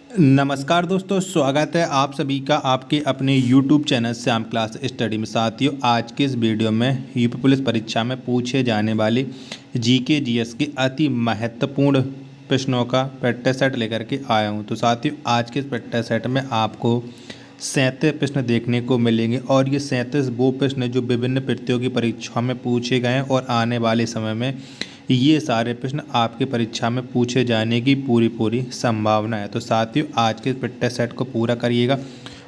नमस्कार दोस्तों, स्वागत है आप सभी का आपके अपने YouTube channel Shyam class study में। साथियों, आज के इस वीडियो में यूपी पुलिस परीक्षा में पूछे जाने वाले जीके जीएस के अति महत्वपूर्ण प्रश्नों का प्रैक्टिस सेट लेकर के आया हूं। तो साथियों, आज के इस प्रैक्टिस सेट में आपको 37 प्रश्न देखने को मिलेंगे और ये 37 वो प्रश्न जो विभिन्न प्रतियोगी परीक्षाओं में पूछे गए हैं और आने वाले समय में ये सारे प्रश्न आपके परीक्षा में पूछे जाने की पूरी संभावना है। तो साथियों, आज के प्रैक्टिस सेट को पूरा करिएगा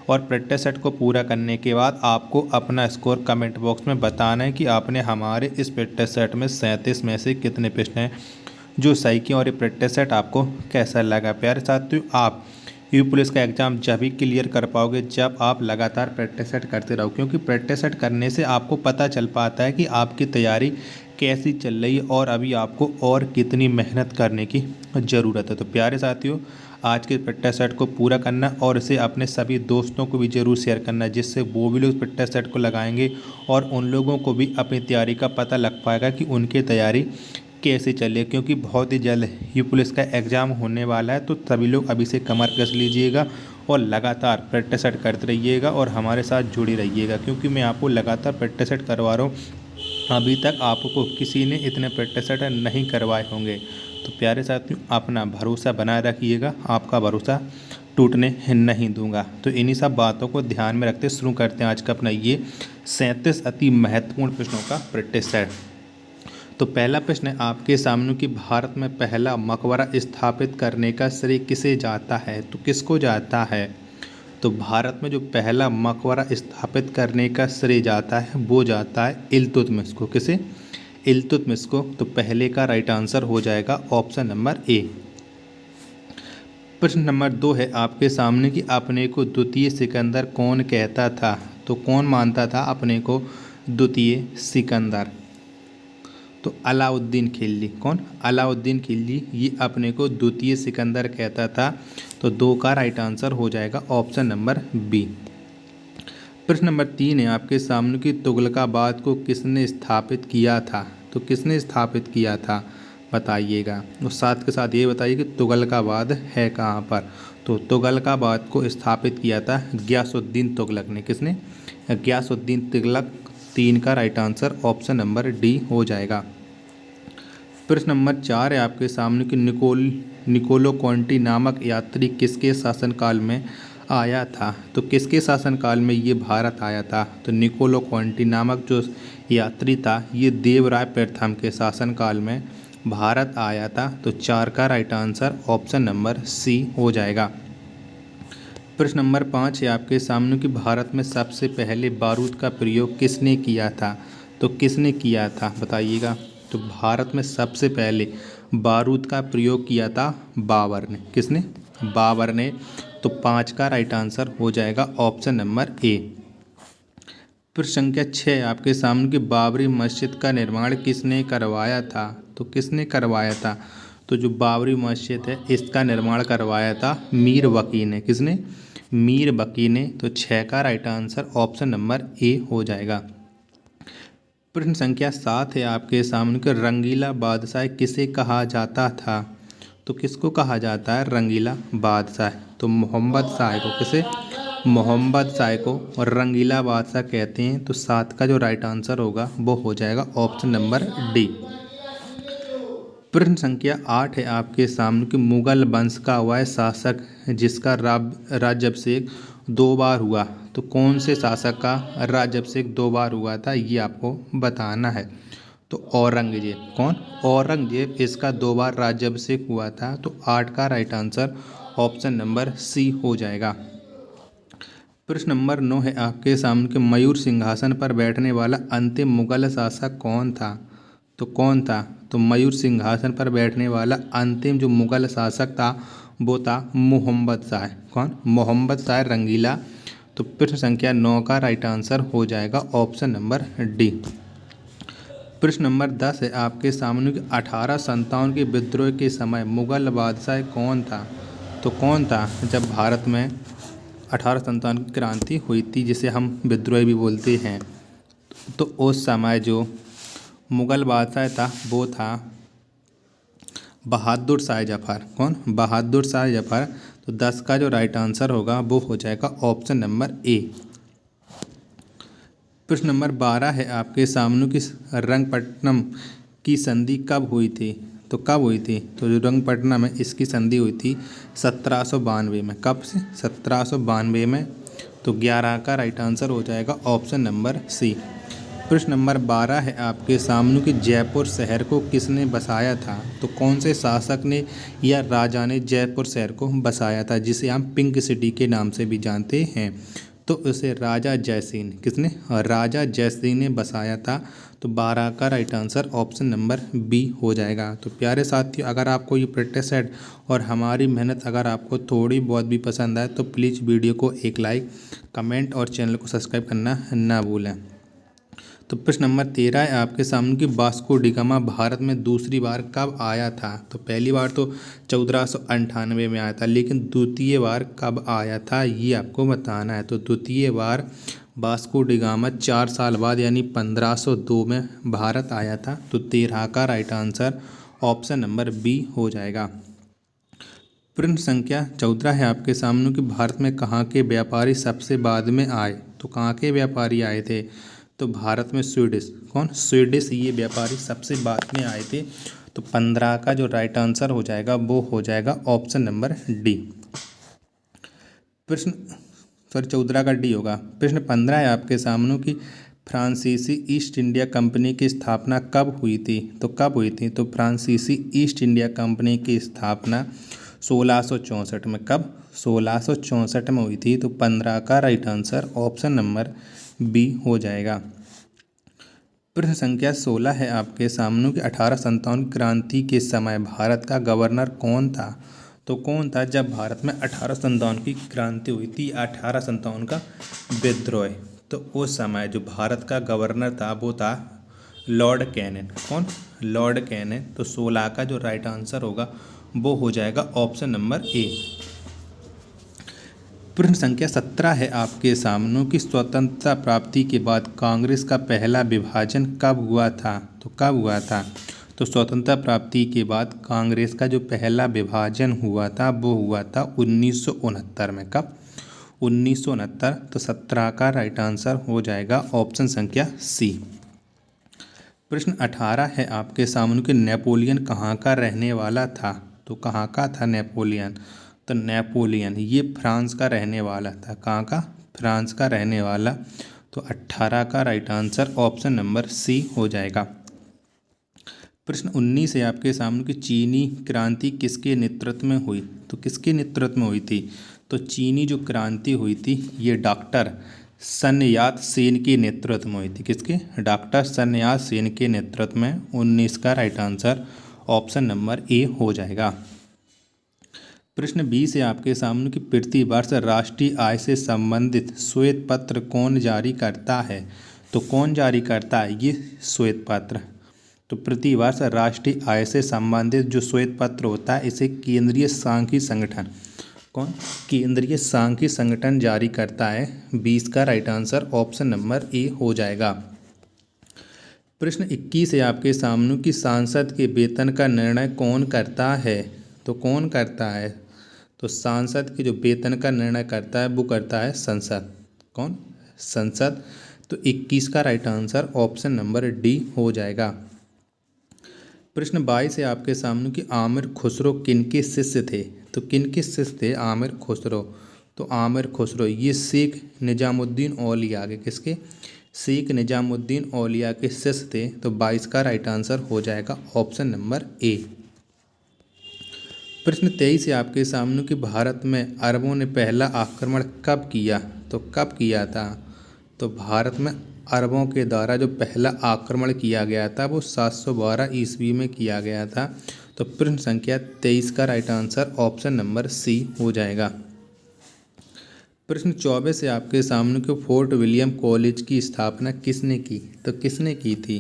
और प्रैक्टिस सेट को पूरा करने के बाद आपको अपना स्कोर कमेंट बॉक्स में बताना है कि आपने हमारे इस प्रैक्टिस सेट में 37 में से कितने प्रश्न हैं जो सही किए और ये प्रैक्टिस सेट आपको कैसा लगा। प्यारे साथियों, आप यूपी पुलिस का एग्ज़ाम जब भी क्लियर कर पाओगे जब आप लगातार प्रैक्टिस सेट करते रहो, क्योंकि प्रैक्टिस सेट करने से आपको पता चल पाता है कि आपकी तैयारी कैसी चल रही है और अभी आपको और कितनी मेहनत करने की ज़रूरत है। तो प्यारे साथियों, आज के प्रैक्टिस सेट को पूरा करना और इसे अपने सभी दोस्तों को भी ज़रूर शेयर करना, जिससे वो भी लोग प्रैक्टिस सेट को लगाएंगे और उन लोगों को भी अपनी तैयारी का पता लग पाएगा कि उनकी तैयारी कैसे चले, क्योंकि बहुत ही जल्द यूपी पुलिस का एग्ज़ाम होने वाला है। तो सभी लोग अभी से कमर कस लीजिएगा और लगातार प्रैक्टिस सेट करते रहिएगा और हमारे साथ जुड़े रहिएगा, क्योंकि मैं आपको लगातार प्रैक्टिस सेट करवा रहा हूँ। अभी तक आपको किसी ने इतने प्रैक्टिस सेट नहीं करवाए होंगे। तो प्यारे साथियों, अपना भरोसा बनाए रखिएगा, आपका भरोसा टूटने नहीं दूंगा। तो इन्हीं सब बातों को ध्यान में रखते शुरू करते हैं आज का अपना ये 37 अति महत्वपूर्ण प्रश्नों का प्रैक्टिस सेट। तो पहला प्रश्न है आपके सामने कि भारत में पहला मकबरा स्थापित करने का श्रेय किसे जाता है। तो किसको जाता है? तो भारत में जो पहला मकबरा स्थापित करने का श्रेय जाता है वो जाता है इल्तुतमिश को। किसे? इल्तुतमिश को। तो पहले का राइट आंसर हो जाएगा ऑप्शन नंबर ए। प्रश्न नंबर 2 है आपके सामने कि अपने को द्वितीय सिकंदर कौन कहता था। तो कौन मानता था अपने को द्वितीय सिकंदर? तो अलाउद्दीन खिलजी। कौन? अलाउद्दीन खिलजी ये अपने को द्वितीय सिकंदर कहता था। तो 2 का राइट आंसर हो जाएगा ऑप्शन नंबर बी। प्रश्न नंबर 3 है आपके सामने कि तुगलकाबाद को किसने स्थापित किया था। तो किसने स्थापित किया था बताइएगा। और साथ के साथ ये बताइए कि तुगलकाबाद है कहाँ पर। तो तुगलकाबाद को स्थापित किया था गयासुद्दीन तुगलक ने। किसने? गयासुद्दीन तुगलक। 3 का right answer option number D हो जाएगा। प्रश्न नंबर 4 है आपके सामने कि निकोलो कॉन्टी नामक यात्री किसके शासनकाल में आया था। तो किसके शासनकाल में ये भारत आया था। तो निकोलो कॉन्टी नामक जो यात्री था ये देवराय प्रथम के शासनकाल में भारत आया था। तो 4 का right answer option number C हो जाएगा। प्रश्न नंबर 5 है आपके सामने कि भारत में सबसे पहले बारूद का प्रयोग किसने किया था। तो किसने किया था बताइएगा। तो भारत में सबसे पहले बारूद का प्रयोग किया था बाबर ने। किसने? बाबर ने। तो 5 का राइट आंसर हो जाएगा ऑप्शन नंबर ए। प्रश्न संख्या 6 आपके सामने कि बाबरी मस्जिद का निर्माण किसने करवाया था। तो किसने करवाया था? तो जो बाबरी मस्जिद है इसका निर्माण करवाया था मीर वकी ने। किसने? मीर वकी ने। तो 6 का right answer option number A हो जाएगा। प्रश्न संख्या 7 है आपके सामने कि रंगीला बादशाह किसे कहा जाता था। तो किसको कहा जाता है रंगीला बादशाह? तो मोहम्मद शाह को। किसे? मोहम्मद शाह को और रंगीला बादशाह कहते हैं। तो 7 का जो राइट आंसर होगा वो हो जाएगा ऑप्शन नंबर डी। प्रश्न संख्या 8 है आपके सामने कि मुगल वंश का वह शासक जिसका राज्याभिषेक 2 बार हुआ। तो कौन से शासक का राज्याभिषेक 2 बार हुआ था ये आपको बताना है। तो औरंगजेब। कौन? औरंगजेब इसका 2 बार राज्याभिषेक हुआ था। तो 8 का right answer option number C हो जाएगा। प्रश्न नंबर 9 है आपके सामने कि मयूर सिंहासन पर बैठने वाला अंतिम मुगल शासक कौन था। तो कौन था? तो मयूर सिंहासन पर बैठने वाला अंतिम जो मुगल शासक था वो था मोहम्मद शाह। कौन? मोहम्मद शाह रंगीला। तो प्रश्न संख्या 9 का राइट आंसर हो जाएगा ऑप्शन नंबर डी। प्रश्न नंबर 10 है आपके सामने कि 1857 के विद्रोह के समय मुगल बादशाह कौन था। तो कौन था जब भारत में 1857 की क्रांति हुई थी जिसे हम विद्रोह भी बोलते हैं। तो उस समय जो मुगल बादशाह था वो था बहादुर शाह जफ़र। कौन? बहादुर शाह जफ़र। तो 10 का जो राइट आंसर होगा वो हो जाएगा ऑप्शन नंबर ए। प्रश्न नंबर 12 है आपके सामने की रंगपट्टनम की संधि कब हुई थी? तो कब हुई थी? तो जो रंगपट्टनम है इसकी संधि हुई थी 1792 में। कब से? 1792 में। तो 11 का राइट आंसर हो जाएगा ऑप्शन नंबर सी। प्रश्न नंबर 12 है आपके सामने कि जयपुर शहर को किसने बसाया था? तो कौन से शासक ने या राजा ने जयपुर शहर को बसाया था, जिसे हम पिंक सिटी के नाम से भी जानते हैं? तो उसे राजा जयसिंह ने, किसने? राजा जयसिंह ने बसाया था। तो 12 का right answer option number B हो जाएगा। तो प्यारे साथियों, अगर आपको ये प्रैक्टिस सेट और हमारी मेहनत अगर आपको थोड़ी बहुत भी पसंद आए तो प्लीज़ वीडियो को एक लाइक, कमेंट और चैनल को सब्सक्राइब करना ना भूलें। तो प्रश्न नंबर 13 है आपके सामने कि वास्को डी गामा भारत में दूसरी बार कब आया था? तो पहली बार तो 1498 में आया था, लेकिन द्वितीय बार कब आया था ये आपको बताना है। तो द्वितीय बार वास्को डी गामा 4 साल बाद यानी 1502 में भारत आया था। तो 13 का right answer option number B हो जाएगा। प्रश्न संख्या 14 है आपके सामने कि भारत में कहाँ के व्यापारी सबसे बाद में आए? तो कहाँ के व्यापारी आए थे? तो भारत में स्वीडिश। कौन? स्वीडिश ये व्यापारी सबसे बाद में आए थे। तो 15 का जो राइट आंसर हो जाएगा वो हो जाएगा ऑप्शन नंबर डी। प्रश्न 14 का डी होगा। प्रश्न 15 है आपके सामने कि फ्रांसीसी ईस्ट इंडिया कंपनी की स्थापना कब हुई थी? तो कब हुई थी? तो फ्रांसीसी ईस्ट इंडिया कंपनी की स्थापना 1664 में। कब? 1664 में हुई थी। तो 15 का right answer option number B हो जाएगा। प्रश्न संख्या 16 है आपके सामने कि 1857 क्रांति के समय भारत का गवर्नर कौन था? तो कौन था जब भारत में 1857 की क्रांति हुई थी, 1857 का विद्रोह? तो उस समय जो भारत का गवर्नर था वो था लॉर्ड कैनिंग। कौन? Lord Canning. तो 16 का जो राइट आंसर होगा वो हो जाएगा ऑप्शन नंबर ए। प्रश्न संख्या 17 है आपके सामने कि स्वतंत्रता प्राप्ति के बाद कांग्रेस का पहला विभाजन कब हुआ था? तो कब हुआ था? तो स्वतंत्रता प्राप्ति के बाद कांग्रेस का जो पहला विभाजन हुआ था वो हुआ था 1969 में। कब? 1969। तो 17 का राइट आंसर हो जाएगा ऑप्शन संख्या सी। प्रश्न 18 है आपके सामने कि नेपोलियन कहाँ का रहने वाला था? तो कहाँ का था नेपोलियन? तो नेपोलियन ये फ्रांस का रहने वाला था। कहाँ का? फ्रांस का रहने वाला। तो 18 का right answer option number C हो जाएगा। प्रश्न 19 है आपके सामने कि चीनी क्रांति किसके नेतृत्व में हुई? तो किसके नेतृत्व में हुई थी? तो चीनी जो क्रांति हुई थी ये डॉक्टर सन यात सेन के नेतृत्व में हुई थी। किसके? डॉक्टर सन यात सेन के नेतृत्व में। 19 का right answer option number A हो जाएगा। प्रश्न 20 है आपके सामने कि प्रतिवर्ष राष्ट्रीय आय से संबंधित श्वेत पत्र कौन जारी करता है? तो कौन जारी करता है ये श्वेत पत्र? तो प्रतिवर्ष राष्ट्रीय आय से संबंधित जो श्वेत पत्र होता है इसे केंद्रीय सांख्यिकी संगठन, कौन? केंद्रीय सांख्यिकी संगठन जारी करता है। 20 का right answer option number A हो जाएगा। प्रश्न 21 है आपके सामने कि सांसद के वेतन का निर्णय कौन करता है? तो कौन करता है? तो सांसद के जो वेतन का निर्णय करता है वो करता है संसद। कौन? संसद। तो 21 का right answer option number D हो जाएगा। प्रश्न 22 है आपके सामने कि आमिर खुसरो किनके शिष्य थे? तो किनके शिष्य थे आमिर खुसरो? तो आमिर खुसरो ये शेख निजामुद्दीन औलिया के, किसके? शेख निजामुद्दीन औलिया के शिष्य थे। तो 22 का राइट आंसर हो जाएगा ऑप्शन नंबर ए। प्रश्न 23 है आपके सामने कि भारत में अरबों ने पहला आक्रमण कब किया? तो कब किया था? तो भारत में अरबों के द्वारा जो पहला आक्रमण किया गया था वो 712 ईस्वी में किया गया था। तो प्रश्न संख्या 23 का right answer option number C हो जाएगा। प्रश्न 24 है आपके सामने कि फोर्ट विलियम कॉलेज की स्थापना किसने की? तो किसने की थी?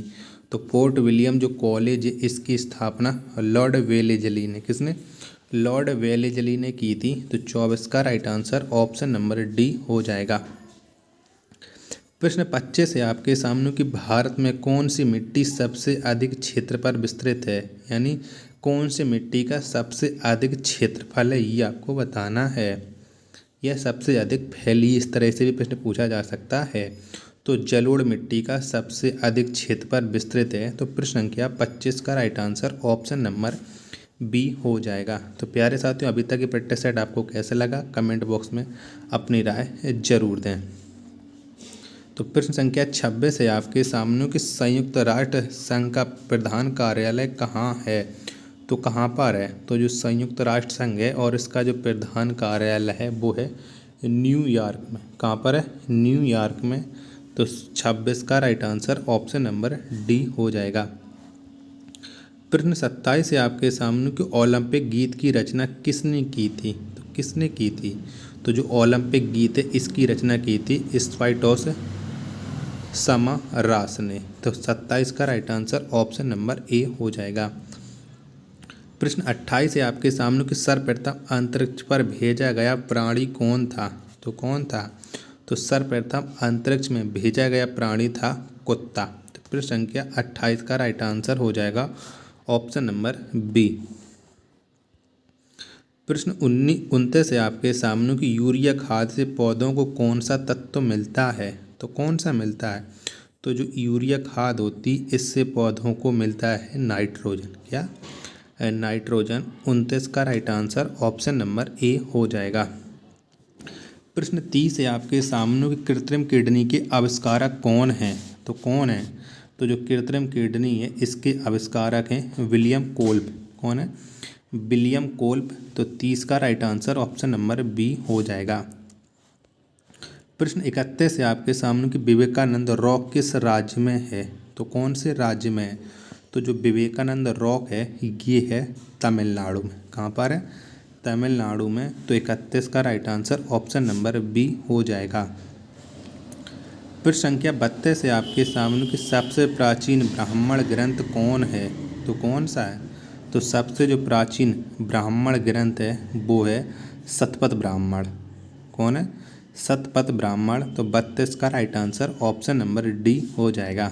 तो फोर्ट विलियम जो कॉलेज है इसकी स्थापना लॉर्ड वेलेजली ने, किसने? लॉर्ड वेलेजली ने की थी। तो 24 का right answer option number D हो जाएगा। प्रश्न 25 है आपके सामने कि भारत में कौन सी मिट्टी सबसे अधिक क्षेत्र पर विस्तृत है? यानी कौन सी मिट्टी का सबसे अधिक क्षेत्रफल है, ये आपको बताना है। यह सबसे अधिक फैली, इस तरह से भी प्रश्न पूछा जा सकता है। तो जलोढ़ मिट्टी का सबसे अधिक क्षेत्रफल विस्तृत है, तो प्रश्न संख्या 25 का right answer option number B हो जाएगा। तो प्यारे साथियों, अभी तक ये प्रैक्टिस सेट आपको कैसे लगा, कमेंट बॉक्स में अपनी राय जरूर दें। तो प्रश्न संख्या 26 है आपके सामने कि संयुक्त राष्ट्र संघ का प्रधान कार्यालय कहाँ है, तो कहाँ पर है। तो जो संयुक्त राष्ट्र संघ है और इसका जो प्रधान कार्यालय है वो है न्यूयॉर्क में। कहाँ पर है, न्यूयॉर्क में। तो 26 का right answer option number D हो जाएगा। प्रश्न 27 है आपके सामने कि ओलंपिक गीत की रचना किसने की थी, तो किसने की थी। तो जो ओलंपिक गीत है इसकी रचना की थी स्पाइटोस समारास ने। तो 27 का right answer option number A हो जाएगा। प्रश्न 28 है आपके सामने कि सर्वप्रथम अंतरिक्ष पर भेजा गया प्राणी कौन था, तो कौन था। तो सर्वप्रथम अंतरिक्ष में भेजा गया प्राणी था कुत्ता। तो प्रश्न संख्या 28 का राइट आंसर हो जाएगा ऑप्शन नंबर बी। प्रश्न 29 है आपके सामने कि यूरिया खाद से पौधों को कौन सा तत्व मिलता है, तो कौन सा मिलता है। तो जो यूरिया खाद होती इससे पौधों को मिलता है नाइट्रोजन। क्या, नाइट्रोजन। 29 का right answer option number A हो जाएगा। प्रश्न 30 है आपके सामने कि कृत्रिम किडनी के आविष्कारक कौन हैं, तो कौन है। तो जो कृत्रिम किडनी है इसके आविष्कारक हैं विलियम कोल्ब। कौन है, विलियम कोल्ब। तो 30 का right answer option number B हो जाएगा। प्रश्न 31 है आपके सामने कि विवेकानंद रॉक किस राज्य में है, तो कौन से राज्य में है। तो जो विवेकानंद रॉक है ये है तमिलनाडु में। कहाँ पर है, तमिलनाडु में। तो 31 का right answer option number B हो जाएगा। प्रश्न संख्या 32 है आपके सामने कि सबसे प्राचीन ब्राह्मण ग्रंथ कौन है, तो कौन सा है। तो सबसे जो प्राचीन ब्राह्मण ग्रंथ है वो है शतपथ ब्राह्मण। कौन है, शतपथ ब्राह्मण। तो 32 का right answer option number D हो जाएगा।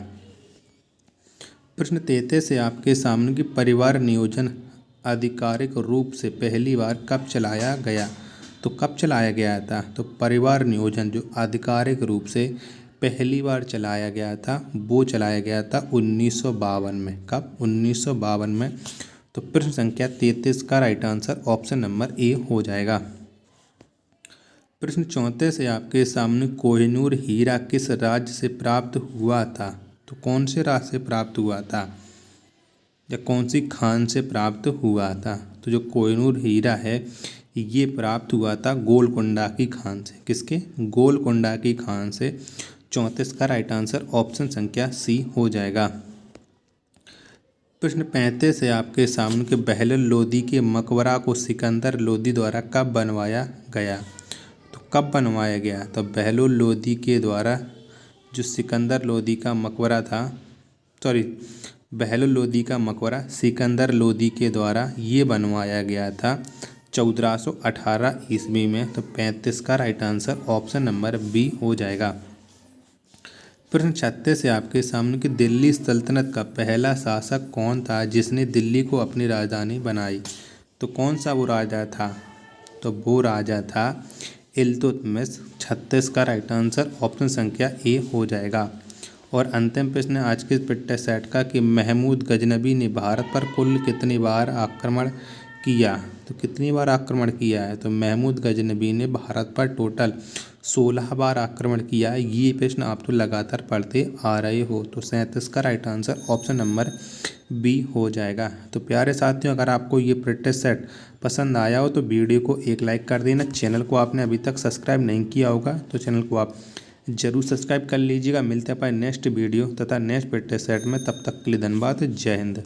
प्रश्न 33 है आपके सामने कि परिवार नियोजन आधिकारिक रूप से पहली बार कब चलाया गया, तो कब चलाया गया था। तो परिवार नियोजन जो आधिकारिक रूप से पहली बार चलाया गया था वो चलाया गया था 1952 में। कब, 1952 में। तो प्रश्न संख्या 33 का right answer option number A हो जाएगा। प्रश्न 34 है आपके सामने कोहिनूर हीरा किस राज्य से प्राप्त हुआ था, तो कौन से राज्य से प्राप्त हुआ था या कौन सी खान से प्राप्त हुआ था। तो जो कोहिनूर हीरा है ये प्राप्त हुआ था गोलकुंडा की खान से। किसके, गोलकुंडा की खान से। 34 का राइट आंसर ऑप्शन संख्या सी हो जाएगा। प्रश्न 35 है आपके सामने के बहलोल लोदी के मकबरा को सिकंदर लोदी द्वारा कब बनवाया गया, तो कब बनवाया गया। तो बहलोल लोदी के द्वारा जो सिकंदर लोदी का मकबरा था, बहलोल लोदी का मकबरा सिकंदर लोदी के द्वारा ये बनवाया गया था 1418 ईस्वी में। तो 35 का right answer option number B हो जाएगा। प्रश्न 36 है आपके सामने कि दिल्ली सल्तनत का पहला शासक कौन था जिसने दिल्ली को अपनी राजधानी बनाई, तो कौन सा वो राजा था। तो वो राजा था इल्तुतमिश। 36 का राइट आंसर ऑप्शन संख्या ए हो जाएगा। और अंतिम प्रश्न आज के प्रैक्टिस सेट का कि महमूद गजनबी ने भारत पर कुल कितनी बार आक्रमण किया, तो कितनी बार आक्रमण किया है। तो महमूद गजनबी ने भारत पर टोटल 16 बार आक्रमण किया है। ये प्रश्न आप तो लगातार पढ़ते आ रहे हो। तो 37 का right answer option number B हो जाएगा। तो प्यारे साथियों, अगर आपको ये प्रैक्टिस सेट पसंद आया हो तो वीडियो को एक लाइक कर देना। चैनल को आपने अभी तक सब्सक्राइब नहीं किया होगा तो चैनल को आप जरूर सब्सक्राइब कर लीजिएगा। मिलते हैं अपने नेक्स्ट वीडियो तथा नेक्स्ट प्रैक्टिस सेट में। तब तक के लिए धन्यवाद। जय हिंद।